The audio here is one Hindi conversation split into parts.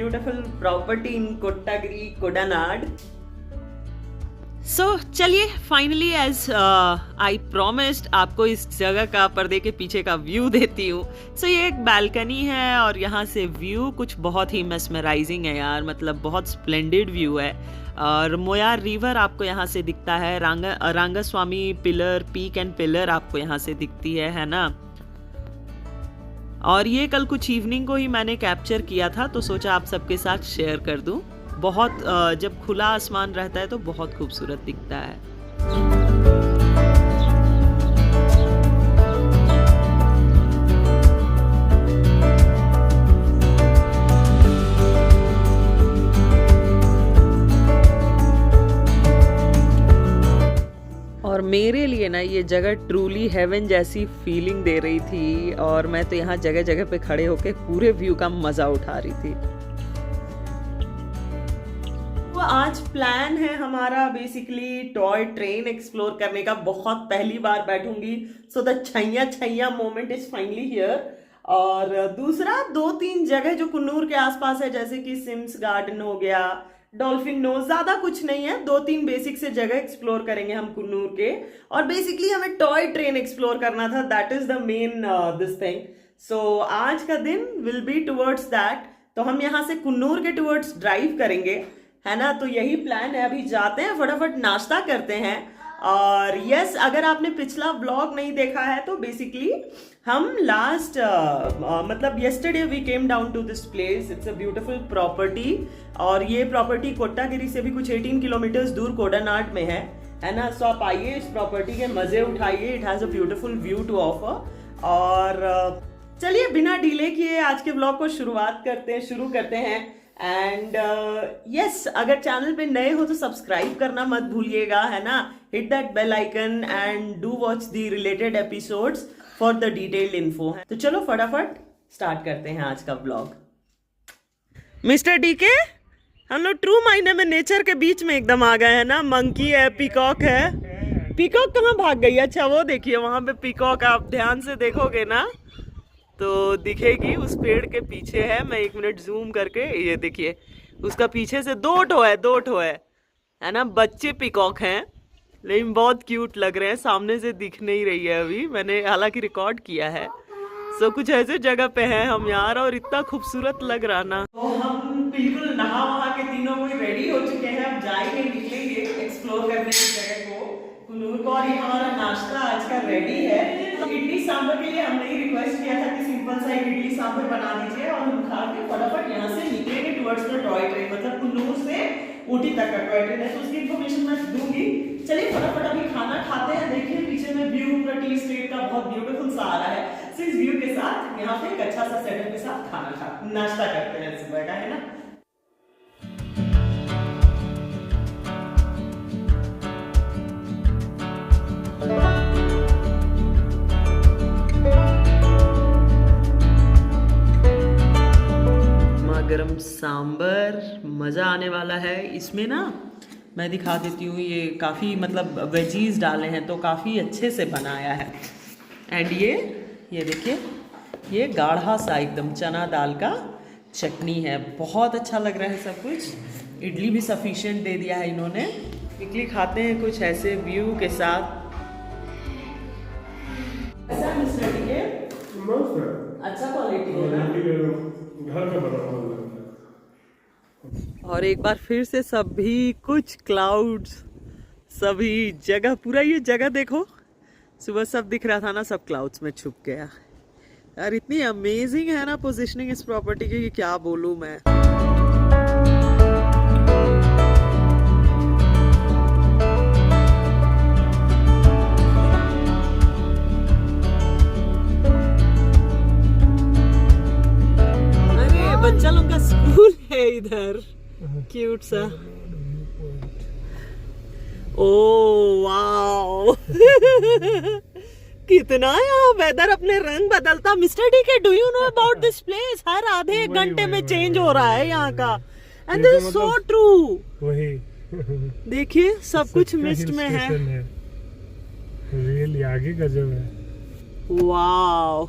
beautiful property in Kottagiri, Kodanaad. So चलिए फाइनली एज आई प्रॉमिस्ड आपको इस जगह का पर्दे के पीछे का व्यू देती हूँ। सो ये एक बालकनी है और यहाँ से व्यू कुछ बहुत ही मेस्मराइजिंग है यार, मतलब बहुत स्प्लेंडेड व्यू है। और मोयार रिवर आपको यहाँ से दिखता है, रांगास्वामी पिलर, पीक एंड पिलर आपको यहाँ से दिखती है ना। और ये कल कुछ इवनिंग को ही मैंने कैप्चर किया था, तो सोचा आप सबके साथ शेयर कर दूं। बहुत जब खुला आसमान रहता है तो बहुत खूबसूरत दिखता है। और मेरे लिए ना ये जगह ट्रूली हेवन जैसी फीलिंग दे रही थी, और मैं तो यहाँ जगह जगह पे खड़े होके पूरे व्यू का मजा उठा रही थी। तो आज प्लान है हमारा बेसिकली टॉय ट्रेन एक्सप्लोर करने का। बहुत पहली बार बैठूंगी, so the Chaiyya Chaiyya moment is finally here. और दूसरा 2-3 जगह जो कुन्नूर के आसपास है, जैसे कि सिम्स गार्डन हो गया, डॉल्फिन नोज, ज्यादा कुछ नहीं है, 2-3 बेसिक से जगह एक्सप्लोर करेंगे हम कुन्नूर के। और बेसिकली हमें टॉय ट्रेन एक्सप्लोर करना था, that is the main this thing. So आज का दिन विल बी टुवर्ड्स दैट। तो हम यहाँ से कुन्नूर के टुवर्ड्स ड्राइव करेंगे, है ना। तो यही प्लान है, अभी जाते हैं, फटाफट नाश्ता करते हैं। और यस, अगर आपने पिछला ब्लॉग नहीं देखा है तो बेसिकली हम लास्ट मतलब yesterday we came down to this place. It's a beautiful property, और ये प्रॉपर्टी कोट्टागिरी से भी कुछ 18 किलोमीटर्स दूर कोडानाड में है ना। सो आप आइए, इस प्रॉपर्टी के मजे उठाइए, it has a beautiful view to offer. और चलिए बिना डिले किए आज के ब्लॉग को शुरू करते हैं। एंड यस, अगर चैनल पे नए हो तो सब्सक्राइब करना मत भूलिएगा, है ना। Hit that bell icon and do watch the related episodes for the detailed info. तो चलो फटाफट स्टार्ट करते हैं आज का ब्लॉग। मिस्टर डीके, हम लोग ट्रू मायने में नेचर के बीच में एकदम आ गए हैं ना। मंकी है, पीकॉक है। पीकॉक कहाँ भाग गई? अच्छा वो देखिए वहां पे पीकॉक, आप ध्यान से देखोगे ना तो दिखेगी, उस पेड़ के पीछे है। मैं 1 मिनट जूम करके, ये देखिए उसका पीछे से 2 ठो है ना। बच्चे पीकॉक हैं, लेकिन बहुत क्यूट लग रहे हैं। सामने से दिख नहीं रही है अभी, मैंने हालांकि रिकॉर्ड किया है। सो कुछ ऐसे जगह पे हैं हम यार, और इतना खूबसूरत लग रहा ना। तो हम बिल्कुल नहा वहा के तीनों कोई रेडी हो चुके हैं, अब जाएंगे, निकलेंगे एक्सप्लोर करने की जगह को, कुन्नूर को। और ये हमारा नाश्ता आज का रेडी है। तो इडली सांभर के लिए हमने ही रिक्वेस्ट किया था कि सिंपल सा एक इडली सांभर बना दीजिए, और हम खा के फटाफट यहाँ से निकलेंगे टुवर्ड्स द टॉय ट्रेन, मतलब कुन्नूर से ऊटी तक का टॉय ट्रेन है। तो उसकी इन्फॉर्मेशन मैं दूंगी। चलिए फटाफट अभी खाना खाते हैं। देखिए पीछे में व्यू पूरा टी स्टेट का बहुत ब्यूटीफुल सा आ रहा है। सो इस व्यू के साथ यहाँ पे एक अच्छा सा सेटअप के साथ नाश्ता करते हैं सुबह का, है ना। गरम सांबर, मज़ा आने वाला है इसमें ना। मैं दिखा देती हूँ, ये काफ़ी मतलब वेजीज डाले हैं तो काफ़ी अच्छे से बनाया है। एंड ये देखिए, ये गाढ़ा सा एकदम चना दाल का चटनी है, बहुत अच्छा लग रहा है सब कुछ। इडली भी सफिशिएंट दे दिया है इन्होंने। इडली खाते हैं कुछ ऐसे व्यू के साथ। ऐसा मिस्टर डीके, अच्छा क्वालिटी है, घर का बना हुआ। और एक बार फिर से सभी कुछ क्लाउड्स, सभी जगह, पूरा ये जगह देखो, सुबह सब दिख रहा था ना, सब क्लाउड्स में छुप गया यार। इतनी अमेजिंग है ना पोजीशनिंग इस प्रॉपर्टी की, क्या बोलूं मैं। बच्चा लोग का स्कूल है इधर, क्यूट सा। ओ वाओ कितना यहाँ वेदर अपने रंग बदलता। Mister DK, do you know about this place? हर आधे 1 घंटे में चेंज हो रहा है यहाँ का, and this is so true. देखिए सब कुछ मिस्ट में है, रियली आगे गजब है। वाओ।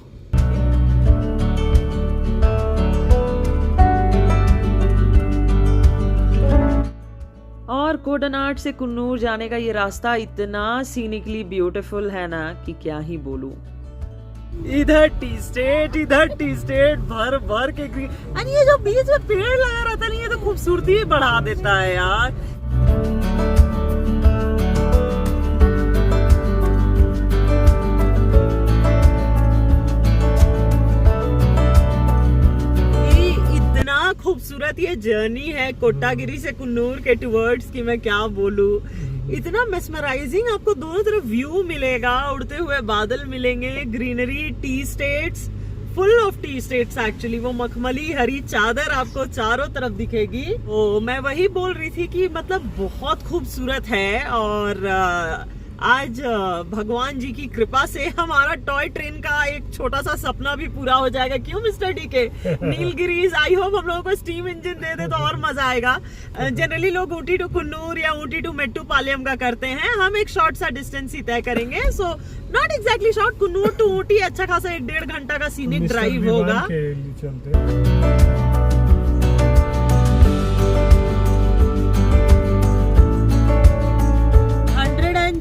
और कोडानाड से कुन्नूर जाने का ये रास्ता इतना सीनिकली ब्यूटीफुल है ना कि क्या ही बोलूं। इधर टी स्टेट भर भर के ग्रीन, और ये जो बीच में पेड़ लगा रहता है ये तो खूबसूरती भी बढ़ा देता है यार। खूबसूरत ये जर्नी है कोटागिरी से कुन्नूर के टुवर्ड्स की, मैं क्या बोलूं, इतना मेस्मराइजिंग। आपको दोनों तरफ व्यू मिलेगा, उड़ते हुए बादल मिलेंगे, greenery, T states, full of T states actually. वो मखमली हरी चादर आपको चारों तरफ दिखेगी। ओ, मैं वही बोल रही थी कि मतलब बहुत खूबसूरत है। और आज भगवान जी की कृपा से हमारा टॉय ट्रेन का एक छोटा सा सपना भी पूरा हो जाएगा। क्यों मिस्टर डी के? नीलगिरीज, आई होप हम लोगों को स्टीम इंजन दे दे तो और मजा आएगा। जनरली लोग ऊटी टू कुन्नूर या ऊटी टू मेट्टुपालयम का करते हैं, हम एक शॉर्ट सा डिस्टेंस ही तय करेंगे। So not exactly short, Coonoor to Ooty अच्छा खासा 1-1.5 घंटा का सीनिक ड्राइव होगा।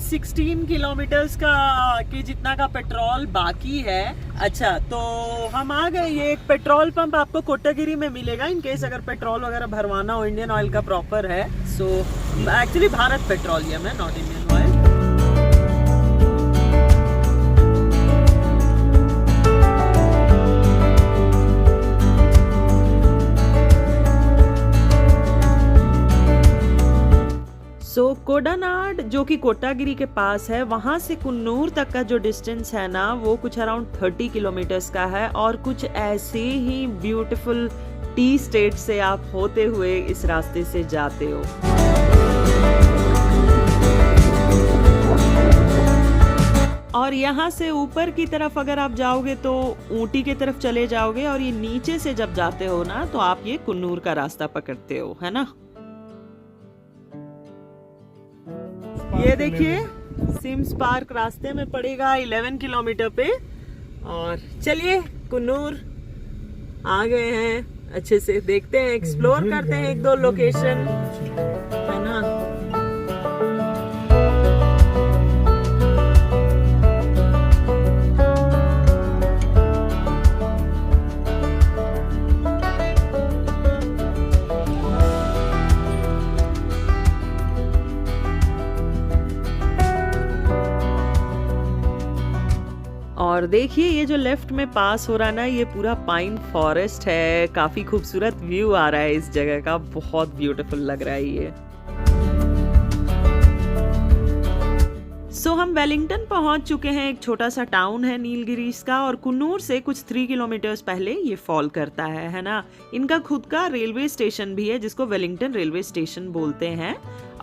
16 किलोमीटर्स का के जितना का पेट्रोल बाकी है। अच्छा, तो हम आ गए। ये एक पेट्रोल पंप आपको कोटागिरी में मिलेगा इन केस अगर पेट्रोल वगैरह भरवाना हो। इंडियन ऑयल का प्रॉपर है। सो एक्चुअली भारत पेट्रोलियम है, नॉट इंडियन ऑयल। सो कोडानाड जो कि कोटागिरी के पास है, वहां से कुन्नूर तक का जो डिस्टेंस है ना वो कुछ अराउंड 30 किलोमीटर्स का है। और कुछ ऐसे ही ब्यूटीफुल टी स्टेट से आप होते हुए इस रास्ते से जाते हो। और यहाँ से ऊपर की तरफ अगर आप जाओगे तो ऊटी की तरफ चले जाओगे, और ये नीचे से जब जाते हो ना तो आप ये कुन्नूर का रास्ता पकड़ते हो, है ना। ये देखिए सिम्स पार्क रास्ते में पड़ेगा 11 किलोमीटर पे। और चलिए कुन्नूर आ गए हैं, अच्छे से देखते हैं, एक्सप्लोर करते हैं 1-2 लोकेशन, है ना। और देखिए ये जो लेफ्ट में पास हो रहा है ना, ये पूरा पाइन फॉरेस्ट है। काफी खूबसूरत व्यू आ रहा है इस जगह का, बहुत ब्यूटीफुल लग रहा है ये। सो हम वेलिंगटन पहुंच चुके हैं। एक छोटा सा टाउन है नीलगिरीज का, और कुन्नूर से कुछ 3 किलोमीटर्स पहले ये फॉल करता है ना। इनका खुद का रेलवे स्टेशन भी है जिसको वेलिंगटन रेलवे स्टेशन बोलते हैं।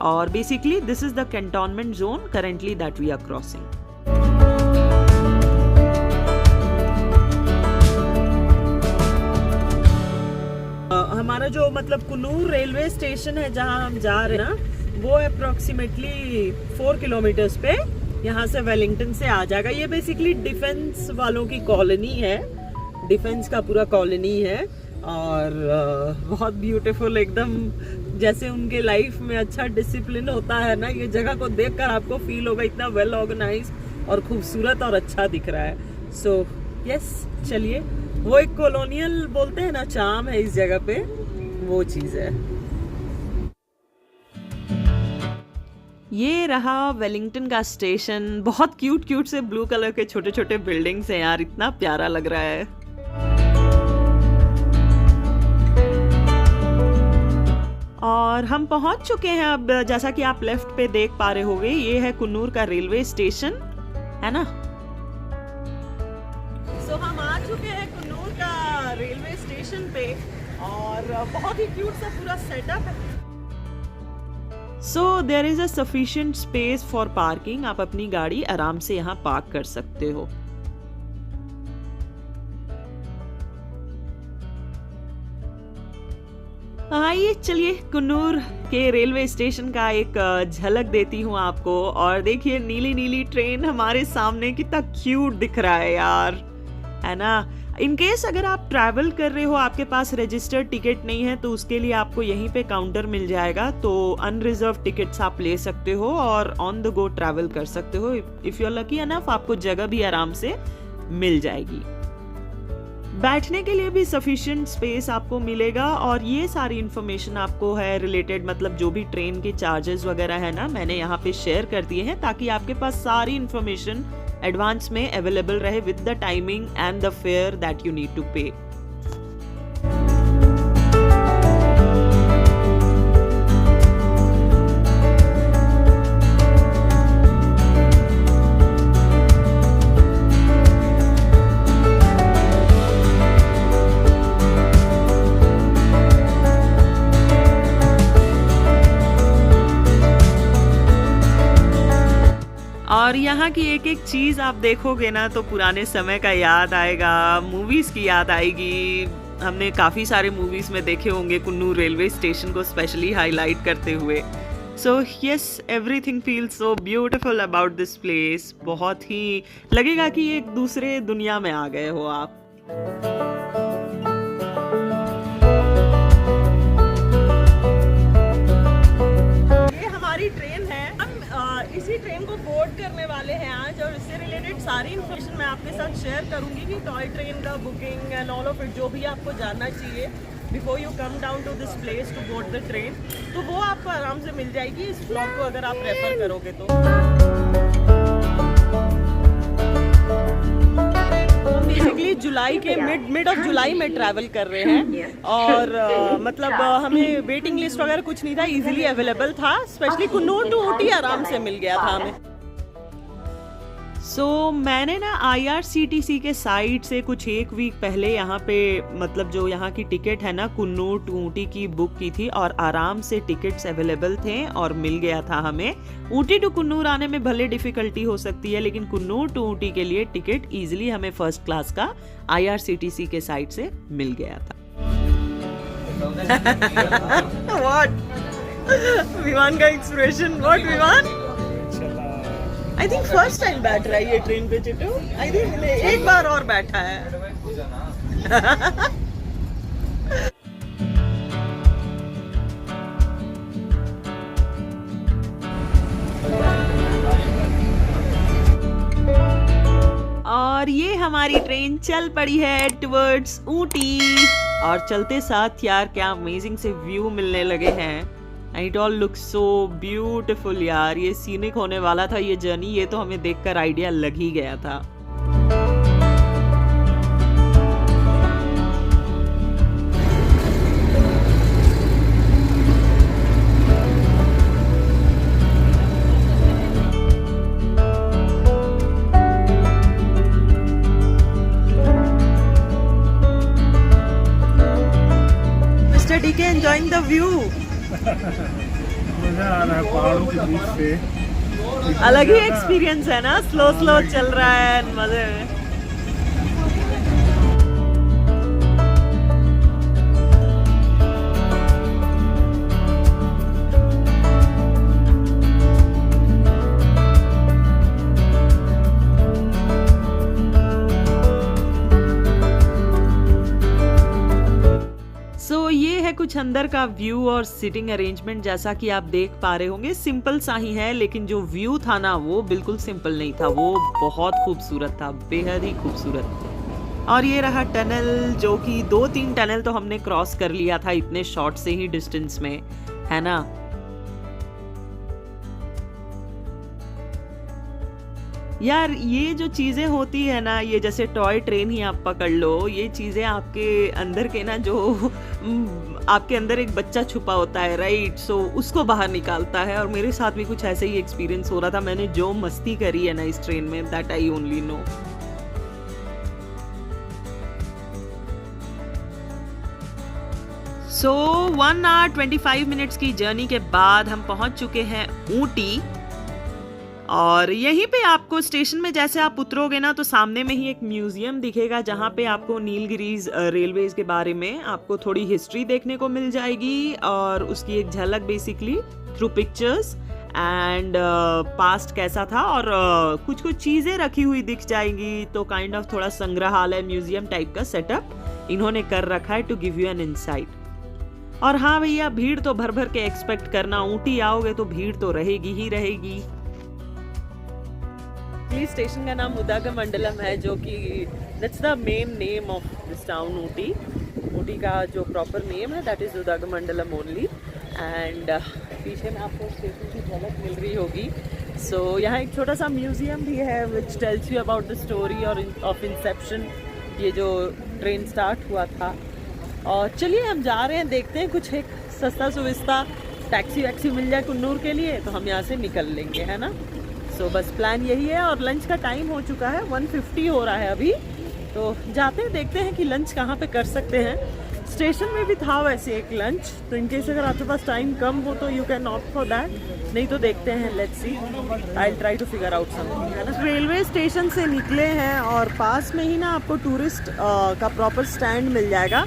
और basically this is the cantonment zone currently that we are crossing. हमारा जो मतलब कुन्नूर रेलवे स्टेशन है जहां हम जा रहे हैं ना, वो अप्रोक्सीमेटली 4 किलोमीटर्स पे यहाँ से वेलिंगटन से आ जाएगा। ये बेसिकली डिफेंस वालों की कॉलोनी है, डिफेंस का पूरा कॉलोनी है। और बहुत ब्यूटीफुल, एकदम जैसे उनके लाइफ में अच्छा डिसिप्लिन होता है ना, ये जगह को देखकर आपको फील होगा इतना वेल ऑर्गेनाइज और खूबसूरत और अच्छा दिख रहा है। सो यस, चलिए, वो एक कॉलोनियल बोलते हैं ना चार्म है इस जगह पे, वो चीज है। ये रहा वेलिंगटन का स्टेशन। बहुत क्यूट क्यूट से ब्लू कलर के छोटे छोटे बिल्डिंग्स हैं यार, इतना प्यारा लग रहा है। और हम पहुंच चुके हैं अब, जैसा कि आप लेफ्ट पे देख पा रहे होंगे, ये है कुन्नूर का रेलवे स्टेशन, है ना। सो हम आ चुके हैं कुन्नूर का रेलवे स्टेशन पे, और बहुत ही क्यूट सा पूरा सेटअप है। So there is a sufficient space for parking. आप अपनी गाड़ी आराम से यहाँ पार्क कर सकते हो। आइए चलिए कुन्नूर के रेलवे स्टेशन का एक झलक देती हूँ आपको। और देखिए नीली नीली ट्रेन हमारे सामने, कितना क्यूट दिख रहा है यार, है ना। इन केस अगर आप ट्रैवल कर रहे हो, आपके पास रजिस्टर्ड टिकट नहीं है, तो उसके लिए आपको यहीं पे काउंटर मिल जाएगा, तो अनरिजर्व टिकट्स आप ले सकते हो और ऑन द गो ट्रैवल कर सकते हो। If you are lucky enough, आपको जगह भी आराम से मिल जाएगी। बैठने के लिए भी सफिशिएंट स्पेस आपको मिलेगा और ये सारी इन्फॉर्मेशन आपको है रिलेटेड, मतलब जो भी ट्रेन के चार्जेस वगैरह है ना, मैंने यहाँ पे शेयर कर दिए हैं ताकि आपके पास सारी इन्फॉर्मेशन एडवांस में अवेलेबल रहे with the timing and the fare that you need to pay. और यहाँ की एक एक चीज आप देखोगे ना तो पुराने समय का याद आएगा, मूवीज की याद आएगी। हमने काफी सारे मूवीज में देखे होंगे कुन्नूर रेलवे स्टेशन को स्पेशली हाईलाइट करते हुए। So yes, everything feels so beautiful about this place. बहुत ही लगेगा कि एक दूसरे दुनिया में आ गए हो आप। ये हमारी ट्रेन है, हम इसी ट्रेन को बोर्ड करने वाले हैं आज, और इससे रिलेटेड सारी इन्फॉर्मेशन मैं आपके साथ शेयर करूंगी कि टॉय ट्रेन का booking and all of it जो भी आपको जानना चाहिए before you come down to this place to board the train, तो वो आपको आराम से मिल जाएगी इस ब्लॉग को अगर आप रेफर करोगे तो। बेसिकली जुलाई के मिड ऑफ जुलाई में ट्रैवल कर रहे हैं और मतलब हमें वेटिंग लिस्ट वगैरह कुछ नहीं था, इजीली अवेलेबल था, स्पेशली कुन्नूर टू ऊटी आराम से मिल गया था हमें। मैंने ना IRCTC के साइट से कुछ एक वीक पहले यहाँ पे मतलब जो यहाँ की टिकट है ना कुन्नूर टू ऊटी की बुक की थी और आराम से टिकट्स अवेलेबल थे और मिल गया था हमें। ऊटी टू कुन्नूर आने में भले डिफिकल्टी हो सकती है, लेकिन कुन्नूर टू ऊटी के लिए टिकट इजीली हमें फर्स्ट क्लास का IRCTC के साइट से मिल गया था। What? विमान का एक्सप्रेशन, व्हाट विमान? आई थिंक फर्स्ट टाइम बैठ रहा है ये ट्रेन पे चिट्टू। आई थिंक एक बार और बैठा है। और ये हमारी ट्रेन चल पड़ी है टुवर्ड्स ऊटी, और चलते साथ यार क्या अमेजिंग से व्यू मिलने लगे हैं। It all look so beautiful यार। ये सीनिक होने वाला था ये जर्नी, ये तो हमें देखकर आइडिया लग ही गया था। Mister DK enjoying the view. मजा आ रहा है पहाड़ों के बीच पे, अलग ही एक्सपीरियंस है ना, स्लो स्लो चल रहा है मजे में। ये है कुछ अंदर का व्यू और सिटिंग अरेंजमेंट, जैसा कि आप देख पा रहे होंगे सिंपल सा ही है, लेकिन जो व्यू था ना वो बिल्कुल सिंपल नहीं था, वो बहुत खूबसूरत था, बेहद ही खूबसूरत। और ये रहा टनल, जो कि 2-3 टनल तो हमने क्रॉस कर लिया था इतने शॉर्ट से ही डिस्टेंस में, है ना। यार ये जो चीजें होती है ना, ये जैसे टॉय ट्रेन ही आप पकड़ लो, ये चीजें आपके अंदर के ना जो आपके अंदर एक बच्चा छुपा होता है, राइट, सो उसको बाहर निकालता है। और मेरे साथ भी कुछ ऐसे ही एक्सपीरियंस हो रहा था। मैंने जो मस्ती करी है ना इस ट्रेन में, that I only know. So 1 hour 25 minutes की जर्नी के बाद हम पहुंच चुके हैं ऊटी। और यहीं पे आपको स्टेशन में जैसे आप उतरोगे ना तो सामने में ही एक म्यूजियम दिखेगा, जहाँ पे आपको नीलगिरीज रेलवेज के बारे में आपको थोड़ी हिस्ट्री देखने को मिल जाएगी और उसकी एक झलक basically through pictures. And past कैसा था, और कुछ कुछ चीजें रखी हुई दिख जाएंगी, तो काइंड ऑफ थोड़ा संग्रहालय म्यूजियम टाइप का सेटअप इन्होंने कर रखा है to give you an insight. और हाँ भैया, भीड़ तो भर भर के एक्सपेक्ट करना, ऊटी आओगे तो भीड़ तो रहेगी ही रहेगी। स्टेशन का नाम उदगमंडलम है, जो कि that's the main name of this town Ooty. Ooty का जो प्रॉपर नेम है that is Udhagamandalam only. And पीछे में आपको स्टेशन की झलक मिल रही होगी। सो यहाँ एक छोटा सा म्यूजियम भी है which tells you about the story और ऑफ इंसेप्शन, ये जो ट्रेन स्टार्ट हुआ था। और चलिए हम जा रहे हैं, देखते हैं कुछ एक सस्ता सुविस्ता टैक्सी वैक्सी मिल जाए कुन्नूर के लिए तो हम यहाँ से निकल लेंगे, है ना। सो बस प्लान यही है। और लंच का टाइम हो चुका है, 1:50 हो रहा है अभी, तो जाते हैं देखते हैं कि लंच कहाँ पे कर सकते हैं। स्टेशन में भी था वैसे एक लंच, तो इनकेस अगर आपके पास टाइम कम हो तो you can opt for that, नहीं तो देखते हैं, let's see, I will try to figure out something, है ना। रेलवे स्टेशन से निकले हैं और पास में ही ना आपको टूरिस्ट का प्रॉपर स्टैंड मिल जाएगा।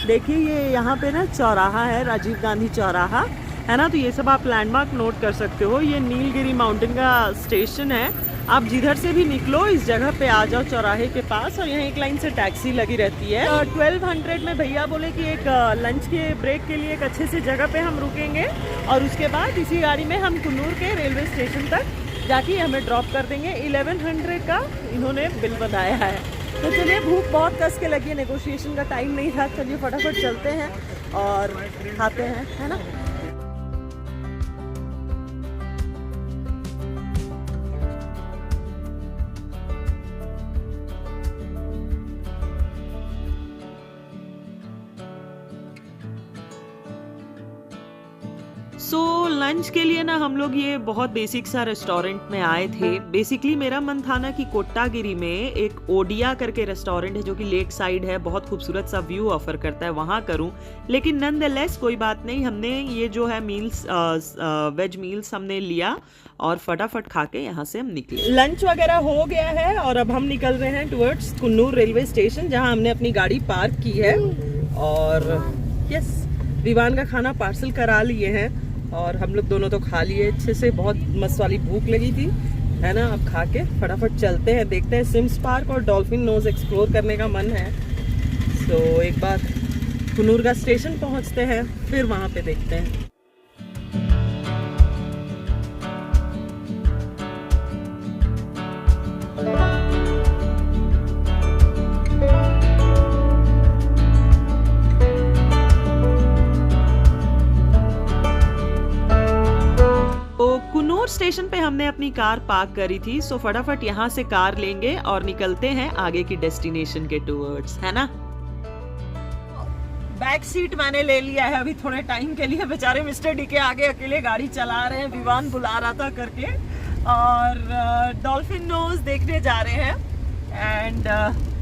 देखिए ये यहाँ पे ना चौराहा है, राजीव गांधी चौराहा, है ना। तो ये सब आप लैंडमार्क नोट कर सकते हो। ये नीलगिरी माउंटेन का स्टेशन है, आप जिधर से भी निकलो इस जगह पे आ जाओ चौराहे के पास, और यहाँ एक लाइन से टैक्सी लगी रहती है। 1200 में भैया बोले कि एक लंच के ब्रेक के लिए एक अच्छे से जगह पे हम रुकेंगे, और उसके बाद इसी गाड़ी में हम कुन्नूर के रेलवे स्टेशन तक जाके हमें ड्रॉप कर देंगे। 1100 का इन्होंने बिल बताया है। तो चलिए, भूख बहुत कस के लगी है, नेगोशिएशन का टाइम नहीं था, चलिए फटाफट चलते हैं और खाते हैं, है ना। सो लंच के लिए ना हम लोग ये बहुत बेसिक सा रेस्टोरेंट में आए थे। बेसिकली मेरा मन था ना कि कोट्टागिरी में एक ओडिया करके रेस्टोरेंट है जो कि लेक साइड है, बहुत खूबसूरत सा व्यू ऑफर करता है, वहाँ करूँ। लेकिन नॉनदलेस कोई बात नहीं, हमने ये जो है मील्स वेज मील्स हमने लिया और फटाफट खा के यहाँ से हम निकले। लंच वगैरह हो गया है और अब हम निकल रहे हैं टुवर्ड्स कुन्नूर रेलवे स्टेशन, जहाँ हमने अपनी गाड़ी पार्क की है। और यस, विवान का खाना पार्सल करा लिए हैं और हम लोग दोनों तो खा लिए अच्छे से, बहुत मस्त वाली भूख लगी थी, है ना। अब खा के फटाफट चलते हैं, देखते हैं। सिम्स पार्क और डॉल्फिन नोज एक्सप्लोर करने का मन है। सो एक बार कुन्नूर का स्टेशन पहुंचते हैं, फिर वहां पे देखते हैं। स्टेशन पे हमने अपनी कार पार्क करी थी, सो फटाफट यहाँ से कार लेंगे और निकलते हैं आगे की डेस्टिनेशन के टूवर्ड्स, है ना। बैक सीट मैंने ले लिया है अभी थोड़े टाइम के लिए। बेचारे मिस्टर डी के आगे अकेले गाड़ी चला रहे हैं, विवान बुला रहा था करके, और डॉल्फिन नोज देखने जा रहे हैं। एंड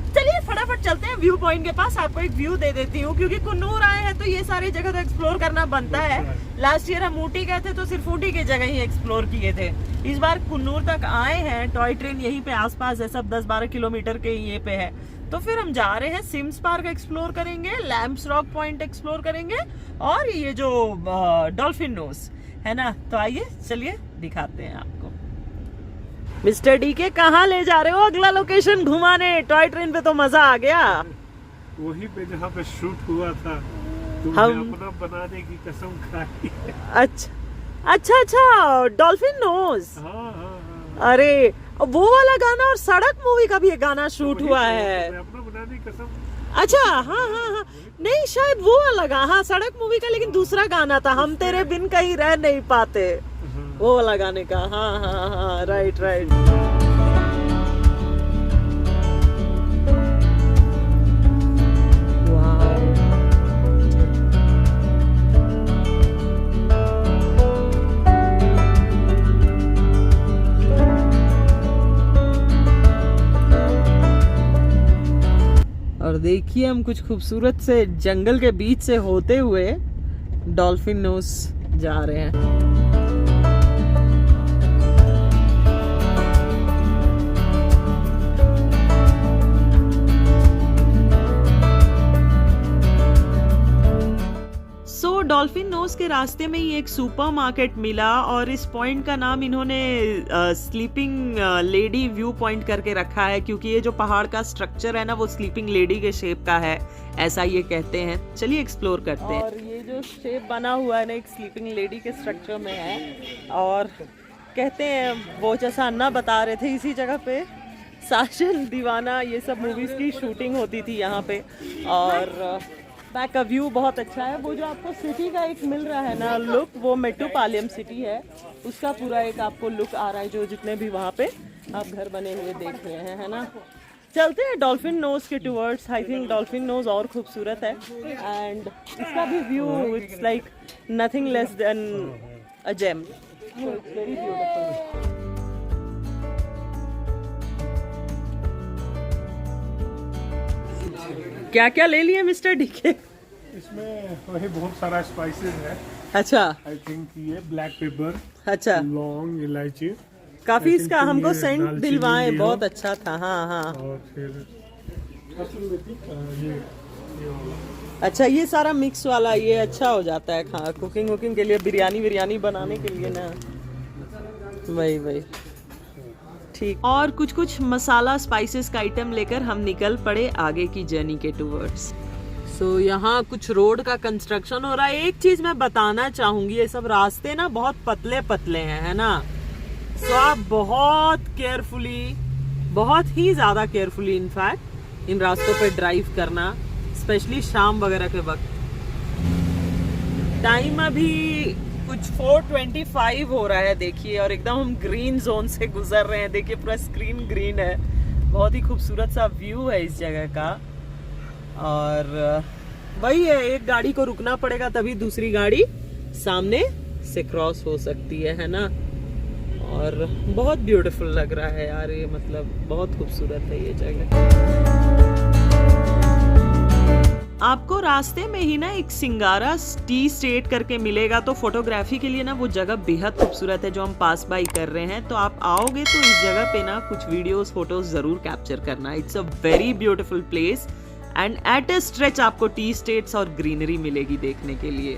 चलिए फटाफट चलते हैं व्यू पॉइंट के पास। आपको एक व्यू दे देती हूँ, क्योंकि कुन्नूर आए हैं तो ये सारी जगह तो एक्सप्लोर करना बनता है। लास्ट ईयर हम ऊटी गए थे तो सिर्फ ऊटी की जगह ही एक्सप्लोर किए थे। इस बार कुन्नूर तक आए हैं, टॉय ट्रेन यहीं पे आसपास है, सब 10-12 किलोमीटर के ये पे है। तो फिर हम जा रहे हैं, सिम्स पार्क एक्सप्लोर करेंगे, लैम्प्स रॉक पॉइंट एक्सप्लोर करेंगे, और ये जो डॉल्फिन नोज है ना। तो आइए चलिए दिखाते हैं आपको। मिस्टर डी के कहाँ ले जा रहे हो अगला लोकेशन घुमाने? टॉय ट्रेन पे तो मजा आ गया। वहीं पे जहाँ पे शूट हुआ था, हम अपना बनाने की कसम खाई। अच्छा, डॉल्फिन नोज। हाँ। अरे वो वाला गाना और सड़क मूवी का भी एक गाना शूट हुआ है। अपना बनाने की कसम। अच्छा, हाँ, नहीं शायद वो वाला गाना, हाँ सड़क मूवी का, लेकिन दूसरा गाना था, हम तेरे बिन कहीं रह नहीं पाते, वो वाला गाने का। हाँ, राइट। और देखिए हम कुछ खूबसूरत से जंगल के बीच से होते हुए डॉल्फिन नोज जा रहे हैं। डॉल्फिन नोज के रास्ते में ही एक सुपरमार्केट मिला और इस पॉइंट का नाम इन्होंने स्लीपिंग लेडी व्यू पॉइंट करके रखा है, क्योंकि ये जो पहाड़ का स्ट्रक्चर है ना वो स्लीपिंग लेडी के शेप का है, ऐसा ये कहते हैं। चलिए एक्सप्लोर करते हैं। और ये जो शेप बना हुआ है ना एक स्लीपिंग लेडी के स्ट्रक्चर में है, और कहते हैं वो जैसा अन्ना बता रहे थे इसी जगह पे साजन दीवाना ये सब मूवीज की शूटिंग होती थी यहाँ पे। और बैक का व्यू बहुत अच्छा है। वो जो आपको सिटी का एक मिल रहा है ना लुक, वो मेट्रोपालियम सिटी है, उसका पूरा एक आपको लुक आ रहा है, जो जितने भी वहाँ पे आप घर बने हुए देख रहे हैं, है ना। चलते हैं डॉल्फिन नोज के towards. I think dolphin nose और खूबसूरत है, एंड इसका भी view it's like nothing less than a gem, so it's very beautiful. क्या क्या ले लिए मिस्टर डीके? इसमें वही बहुत सारा स्पाइसेस है। अच्छा, आई थिंक ये ब्लैक पेपर, अच्छा, लौंग, इलायची, काफी इसका हमको ये सेंट दालचीनी दिलवाए, लिया। बहुत अच्छा था। हाँ हाँ, और फिर ये वाला। अच्छा ये सारा मिक्स वाला ये अच्छा हो जाता है खा कुकिंग वुकिंग के लिए, बिरयानी बनाने के लिए ना, वही ठीक। और कुछ मसाला स्पाइसेस का आइटम लेकर हम निकल पड़े आगे की जर्नी के टूवर्ड्स। सो यहाँ कुछ रोड का कंस्ट्रक्शन हो रहा है। एक चीज मैं बताना चाहूंगी, ये सब रास्ते ना बहुत पतले पतले हैं, है ना। सो आप बहुत केयरफुली, बहुत ही ज्यादा केयरफुली इनफैक्ट इन रास्तों पे ड्राइव करना, स्पेशली शाम वगैरह के वक्त। टाइम अभी कुछ 4:25 हो रहा है देखिए, और एकदम हम ग्रीन जोन से गुजर रहे हैं। देखिए पूरा स्क्रीन ग्रीन है, बहुत ही खूबसूरत सा व्यू है इस जगह का। और वही है, एक गाड़ी को रुकना पड़ेगा तभी दूसरी गाड़ी सामने से क्रॉस हो सकती है ना। और बहुत ब्यूटीफुल लग रहा है यार ये, मतलब बहुत खूबसूरत है ये जगह। आपको रास्ते में ही ना एक सिंगारा टी स्टेट करके मिलेगा, तो फोटोग्राफी के लिए ना वो जगह बेहद खूबसूरत है जो हम पास बाई कर रहे हैं। तो आप आओगे तो इस जगह पे ना कुछ वीडियोस फोटोज जरूर कैप्चर करना। It's a very beautiful place and at a stretch आपको टी स्टेट्स और ग्रीनरी मिलेगी देखने के लिए।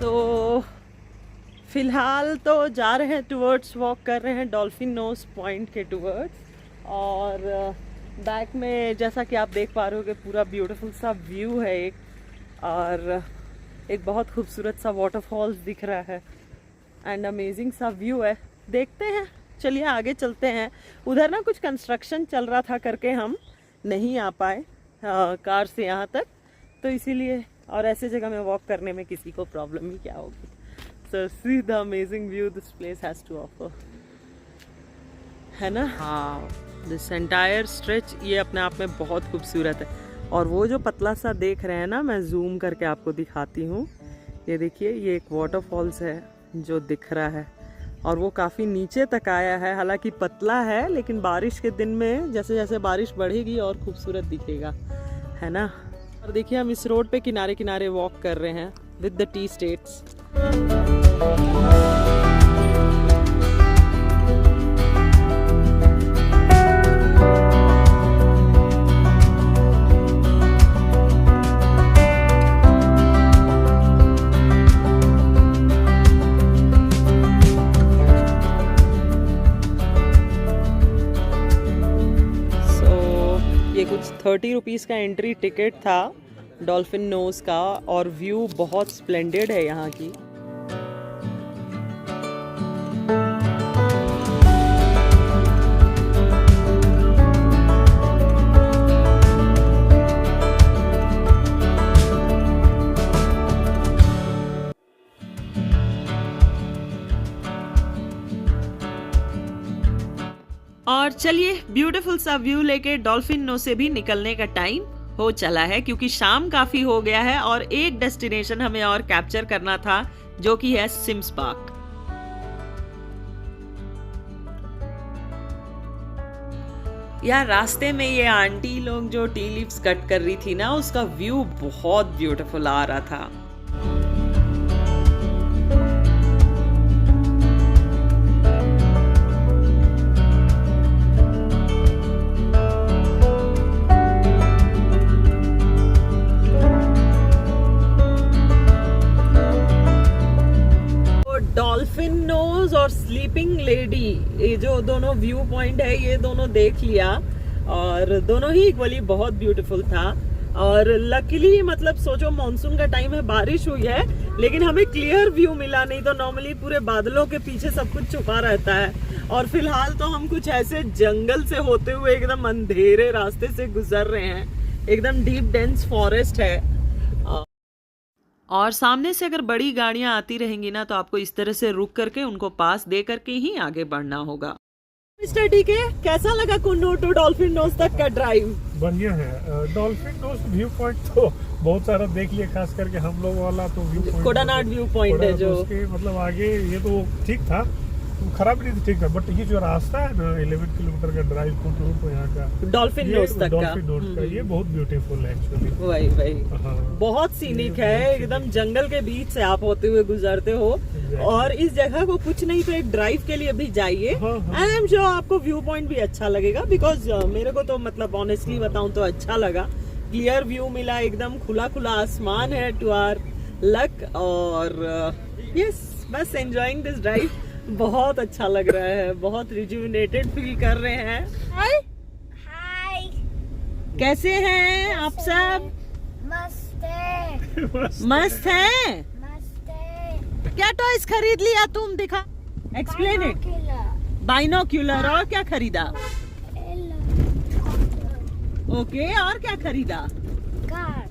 तो फिलहाल तो जा रहे हैं टूवर्ड्स, वॉक कर रहे हैं डॉल्फिन नोज पॉइंट के टूवर्ड्स। और बैक में जैसा कि आप देख पा रहे हो कि पूरा ब्यूटीफुल सा व्यू है एक, और एक बहुत खूबसूरत सा वाटरफॉल्स दिख रहा है एंड अमेजिंग सा व्यू है। देखते हैं, चलिए आगे चलते हैं। उधर ना कुछ कंस्ट्रक्शन चल रहा था करके हम नहीं आ पाए कार से यहाँ तक, तो इसीलिए, और ऐसे जगह में वॉक करने में किसी को प्रॉब्लम ही क्या होगी। So see the amazing view this place has to offer, है ना। हाँ, दिस एंटायर स्ट्रेच ये अपने आप में बहुत खूबसूरत है। और वो जो पतला सा देख रहे हैं ना, मैं जूम करके आपको दिखाती हूँ। ये देखिए, ये एक वाटरफॉल्स है जो दिख रहा है, और वो काफ़ी नीचे तक आया है। हालांकि पतला है, लेकिन बारिश के दिन में जैसे जैसे बारिश बढ़ेगी और खूबसूरत दिखेगा, है ना। और देखिए हम इस रोड पे किनारे किनारे वॉक कर रहे हैं विद द टी स्टेट्स। कुछ 30 रुपीज़ का एंट्री टिकट था डॉल्फिन नोज का, और व्यू बहुत स्प्लेंडेड है यहाँ की। और चलिए ब्यूटीफुल सा व्यू लेके डॉल्फिन नो से भी निकलने का टाइम हो चला है, क्योंकि शाम काफी हो गया है और एक डेस्टिनेशन हमें और कैप्चर करना था, जो कि है सिम्स पार्क। यार रास्ते में ये आंटी लोग जो टी लीव्स कट कर रही थी ना, उसका व्यू बहुत ब्यूटीफुल आ रहा था। डॉल्फिन नोज और स्लीपिंग लेडी, ये जो दोनों व्यू पॉइंट है ये दोनों देख लिया और दोनों ही इक्वली बहुत ब्यूटीफुल था। और लकीली मतलब सोचो मॉनसून का टाइम है, बारिश हुई है लेकिन हमें क्लियर व्यू मिला, नहीं तो नॉर्मली पूरे बादलों के पीछे सब कुछ छुपा रहता है। और फिलहाल तो हम कुछ ऐसे जंगल से होते हुए एकदम अंधेरे रास्ते से गुजर रहे हैं, एकदम डीप डेंस फॉरेस्ट है। और सामने से अगर बड़ी गाड़ियां आती रहेंगी ना तो आपको इस तरह से रुक करके उनको पास दे करके ही आगे बढ़ना होगा। मिस्टर डीके, कैसा लगा कुन्नूर टू डॉल्फिन नोज तक का ड्राइव? बढ़िया है। डॉल्फिन नोज व्यू पॉइंट तो बहुत सारा देख लिया, खास करके हम लोग वाला तो view point Kodanad view point है जो उसके मतलब आगे ये तो ठीक था, खराब नहीं था, ठीक था। बट ये जो रास्ता है ना 11 किलोमीटर का ड्राइव कुन्नूर तो यहाँ का डॉल्फिन नोज तक का, डॉल्फिन नोज का ये बहुत ब्यूटीफुल है एक्चुअली। वही हाँ। बहुत सीनिक है, एकदम जंगल के बीच से आप होते हुए गुजरते हो। और इस जगह को कुछ नहीं तो एक ड्राइव के लिए भी जाइए एंड आई एम श्योर आपको व्यू पॉइंट भी अच्छा लगेगा। बिकॉज मेरे को तो मतलब ऑनेस्टली बताऊं तो अच्छा लगा, क्लियर व्यू मिला, एकदम खुला खुला आसमान है टू आवर लक। और यस, बस एंजॉयिंग दिस ड्राइव, बहुत अच्छा लग रहा है, बहुत रिजुविनेटेड फील कर रहे हैं। हाय हाय, कैसे हैं आप सब? मस्त है, मस्त हैं? मस्त है। क्या टॉयज खरीद लिया तुम? दिखा, एक्सप्लेन इट। बाइनोक्यूलर, और क्या खरीदा? ओके, और क्या खरीदा? कार,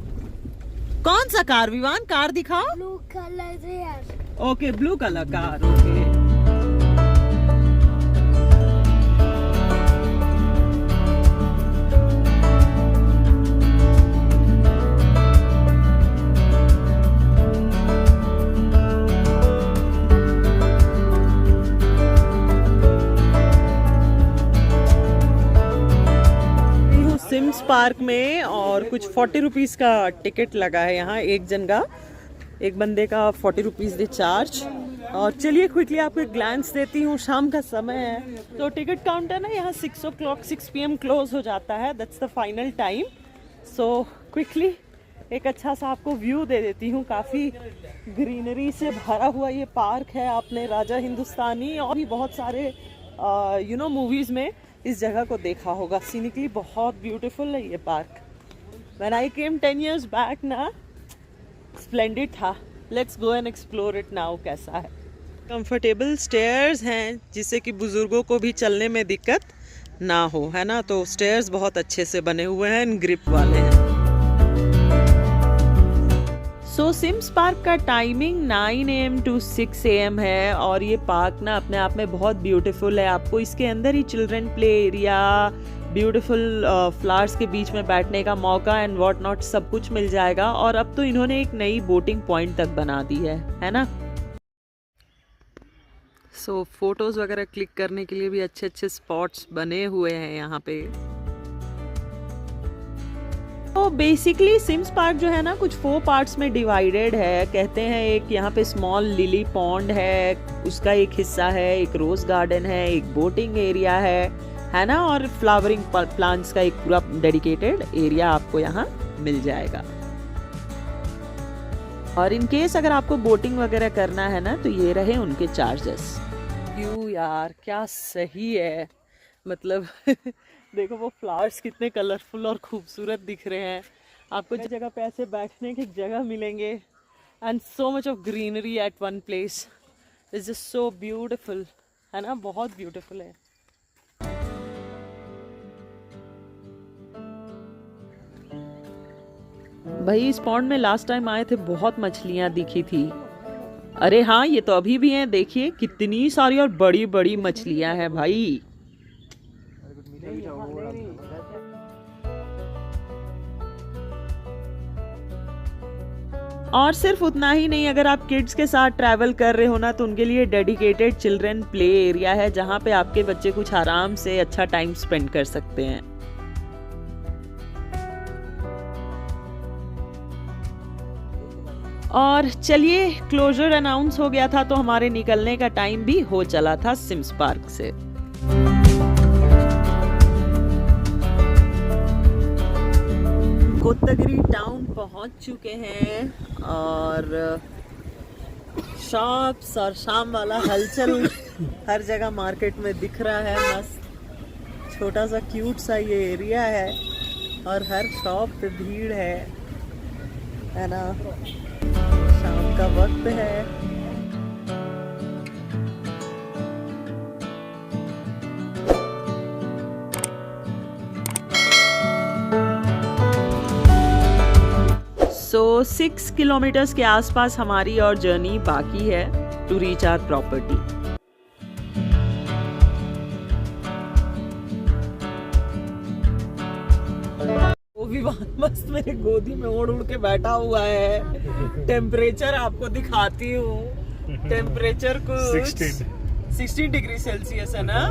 कौन सा कार विवान? कार दिखाओ। ब्लू कलर यार। Okay, blue colour car. Okay, Sims Park में और कुछ 40 रुपीज़ का टिकट लगा है यहाँ, एक जन का, एक बंदे का 40 रुपीज़ दे चार्ज। और चलिए क्विकली आपको एक ग्लैंस देती हूँ, शाम का समय है तो टिकट काउंटर ना यहाँ 6 o'clock 6 PM क्लोज हो जाता है, that's the final time. So quickly एक अच्छा सा आपको व्यू दे देती हूँ, काफ़ी ग्रीनरी से भरा हुआ ये पार्क है। आपने राजा हिंदुस्तानी और भी बहुत सारे मूवीज़ में इस जगह को देखा होगा। सीनिकली बहुत ब्यूटीफुल है ये park. When I came 10 years back ना, स्प्लेंडिड था। Let's go and explore it now. कैसा है? कंफर्टेबल स्टेयर्स हैं जिससे कि बुजुर्गों को भी चलने में दिक्कत ना हो, है ना। तो स्टेयर्स बहुत अच्छे से बने हुए हैं, ग्रिप वाले हैं। सो सिम्स पार्क का टाइमिंग 9 AM to 6 AM है और ये पार्क ना अपने आप में बहुत ब्यूटीफुल है। आपको इसके अंदर ही children play area, beautiful flowers के बीच में बैठने का मौका एंड व्हाट नॉट सब कुछ मिल जाएगा। और अब तो इन्होंने एक नई बोटिंग पॉइंट तक बना दी है ना। सो फोटोज वगैरह क्लिक करने के लिए भी अच्छे अच्छे स्पॉट्स बने हुए हैं यहाँ पे। तो बेसिकली सिम्स पार्क जो है ना कुछ 4 पार्ट्स में डिवाइडेड है। कहते हैं एक यहाँ पे स्मॉल लिली पॉन्ड है, उसका एक हिस्सा है, एक रोज गार्डन है, एक बोटिंग एरिया है ना, और फ्लावरिंग प्लांट्स का एक पूरा डेडिकेटेड एरिया आपको यहाँ मिल जाएगा। और इन केस अगर आपको बोटिंग वगैरह करना है ना तो ये रहे उनके चार्जेस। व्यू यार क्या सही है, मतलब देखो वो फ्लावर्स कितने कलरफुल और खूबसूरत दिख रहे हैं। आपको जिस जगह पे ऐसे बैठने की जगह मिलेंगे and so much of greenery at one place, it's just so beautiful, है ना, बहुत ब्यूटीफुल है। भाई इस पॉन्ड में लास्ट टाइम आए थे बहुत मछलियां दिखी थी। अरे हाँ, ये तो अभी भी हैं, देखिए कितनी सारी और बड़ी बड़ी मछलियां हैं भाई। और सिर्फ उतना ही नहीं, अगर आप किड्स के साथ ट्रैवल कर रहे हो ना तो उनके लिए डेडिकेटेड चिल्ड्रन प्ले एरिया है जहाँ पे आपके बच्चे कुछ आराम से अच्छा टाइम स्पेंड कर सकते हैं। और चलिए क्लोजर अनाउंस हो गया था तो हमारे निकलने का टाइम भी हो चला था सिम्स पार्क से। कोत्तगिरी टाउन पहुंच चुके हैं और शॉप्स और शाम वाला हलचल हर जगह मार्केट में दिख रहा है। मस्त छोटा सा क्यूट सा ये एरिया है और हर शॉप पे भीड़ है ना। शाम का वक्त है। सो 6 किलोमीटर्स के आसपास हमारी और जर्नी बाकी है टू रीच आवर प्रॉपर्टी। वो भी मस्त मेरे गोदी में उड़ के बैठा हुआ है। टेम्परेचर आपको दिखाती हूँ। टेम्परेचर कुछ 16 डिग्री सेल्सियस है ना।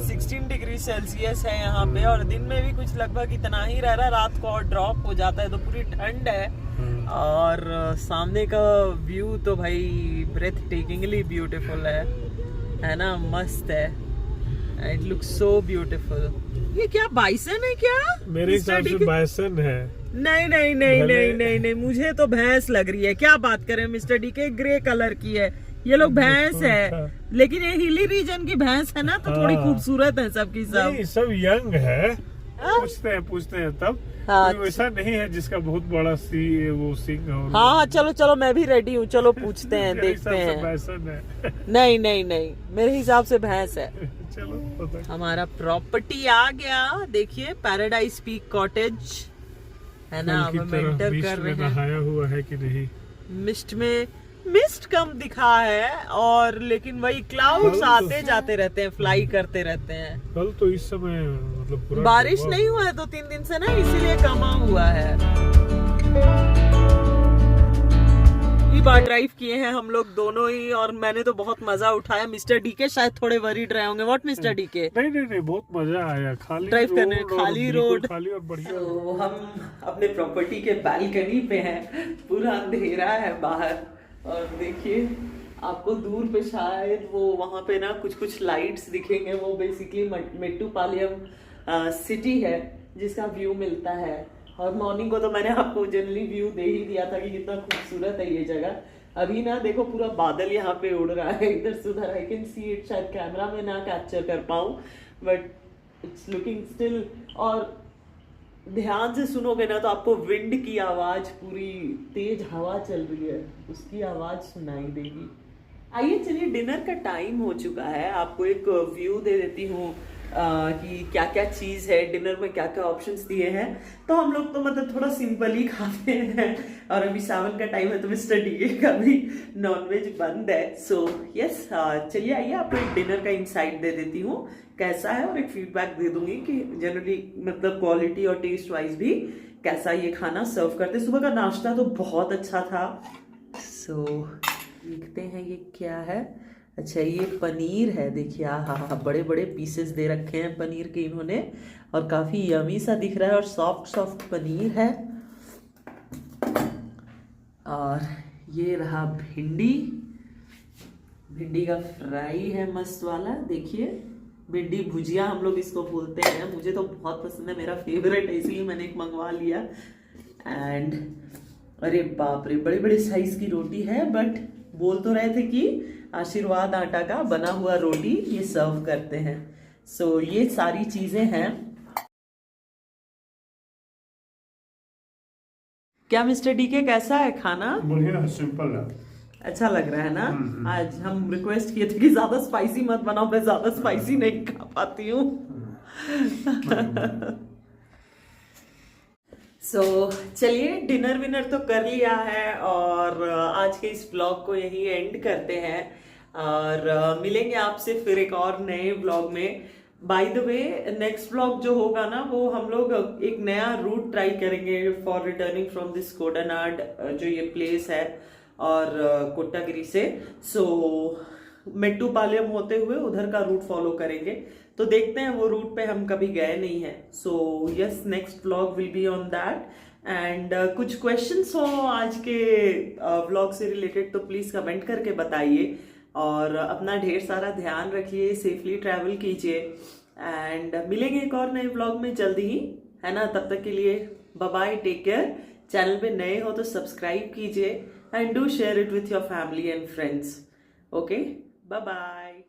16 डिग्री सेल्सियस है यहाँ पे और दिन में भी कुछ लगभग इतना ही रह रहा है। रात को और ड्रॉप हो जाता है तो पूरी ठंड है। और सामने का व्यू तो भाई ब्रेथ टेकिंगली ब्यूटीफुल है ना। मस्त है। It looks so beautiful. ये क्या बाइसन है क्या? मेरे हिसाब से बाइसन है। नहीं नहीं नहीं नहीं नहीं नहीं, मुझे तो भैंस लग रही है। क्या बात करें मिस्टर डी के, ग्रे कलर की है। ये लोग भैंस है, लेकिन ये हिली रीजन की भैंस है ना तो थोड़ी खूबसूरत है सबकी सब। सब यंग है। पूछते हैं तब। हाँ, वैसा नहीं है जिसका बहुत बड़ा वो सिंग हो। हाँ चलो चलो मैं भी रेडी हूँ। चलो पूछते हैं देखते हैं। है। नहीं नहीं नहीं, मेरे हिसाब से भैंस है। चलो हमारा प्रॉपर्टी आ गया। देखिए पैराडाइज पीक कॉटेज है ना। अब हम एंटर कर रहे हैं। नहाया हुआ है कि नहीं? मिस्ट कम दिखा है और लेकिन वही क्लाउड्स आते जाते रहते हैं, फ्लाई करते रहते हैं। कल तो इस समय मतलब पूरा बारिश नहीं हुआ है 2-3 दिन से ना, इसीलिए कमा हुआ है। ये बार ड्राइव किए हैं हम लोग दोनों ही और मैंने तो बहुत मजा उठाया। मिस्टर डीके शायद थोड़े वरीड रहे होंगे। What mister DK? नहीं बहुत मजा आया। खाली ड्राइव करने, खाली रोड, खाली और बढ़िया। तो हम अपने प्रॉपर्टी के बालकनी पे हैं। पूरा अंधेरा है बाहर और देखिए आपको दूर पे शायद वो वहां पे ना कुछ लाइट्स दिखेंगे। वो बेसिकली मेट्टुपालयम सिटी है जिसका व्यू मिलता है। और मॉर्निंग को तो मैंने आपको जनरली व्यू दे ही दिया था कि कितना खूबसूरत है ये जगह। अभी ना देखो पूरा बादल यहाँ पे उड़ रहा है इधर से उधर। आई कैन सी इट, शायद कैमरा में ना कैप्चर कर पाऊँ बट इट्स लुकिंग स्टिल। और ध्यान से सुनोगे ना तो आपको विंड की आवाज, पूरी तेज हवा चल रही है उसकी आवाज सुनाई देगी। आइए चलिए, डिनर का टाइम हो चुका है। आपको एक व्यू दे देती हूँ कि क्या क्या चीज है डिनर में, क्या क्या ऑप्शंस दिए हैं। तो हम लोग तो मतलब थोड़ा सिंपल ही खाते हैं और अभी सावन का टाइम है तो मिस्टर डी का भी नॉनवेज बंद है। सो यस, चलिए आइए आपको एक डिनर का इंसाइट दे देती हूँ कैसा है और एक फीडबैक दे दूंगी कि जनरली मतलब क्वालिटी और टेस्ट वाइज भी कैसा ये खाना सर्व करते। सुबह का नाश्ता तो बहुत अच्छा था। सो देखते हैं ये क्या है। अच्छा ये पनीर है, देखिए हाँ बड़े बड़े पीसेस दे रखे हैं पनीर के इन्होंने और काफ़ी यमी सा दिख रहा है और सॉफ्ट पनीर है। और ये रहा भिंडी का फ्राई है मस्त वाला। देखिए भिंडी भुजिया हम लोग इसको बोलते हैं। मुझे तो बहुत पसंद है, मेरा फेवरेट है, इसलिए मैंने एक मंगवा लिया। एंड अरे बाप रे, बड़े बड़े साइज की रोटी है बट बोल तो रहे थे कि आशीर्वाद आटा का बना हुआ रोटी ये सर्व करते हैं। सो ये सारी चीजें हैं। क्या मिस्टर डीके कैसा है खाना? बढ़िया, सिंपल है, अच्छा लग रहा है ना। आज हम रिक्वेस्ट किए थे कि ज्यादा स्पाइसी मत बनाओ, मैं ज्यादा स्पाइसी नहीं खा पाती हूँ। सो चलिए डिनर विनर तो कर लिया है और आज के इस ब्लॉग को यही एंड करते हैं और मिलेंगे आपसे फिर एक और नए ब्लॉग में। By the way next blog जो होगा ना वो हम लोग एक नया रूट ट्राई करेंगे for returning from this Kodanad जो ये प्लेस है और कोट्टागिरी से। सो मेट्टुपालयम होते हुए उधर का रूट फॉलो करेंगे। तो देखते हैं, वो रूट पे हम कभी गए नहीं हैं। So yes, next vlog will be on that. And कुछ क्वेश्चंस हो आज के व्लॉग से रिलेटेड तो प्लीज कमेंट करके बताइए और अपना ढेर सारा ध्यान रखिए, सेफली ट्रैवल कीजिए एंड मिलेंगे एक और नए व्लॉग में जल्दी ही, है ना। तब तक के लिए bye bye, take care. Channel पे नए हो तो सब्सक्राइब कीजिए and do share it with your family and friends. Okay, bye bye.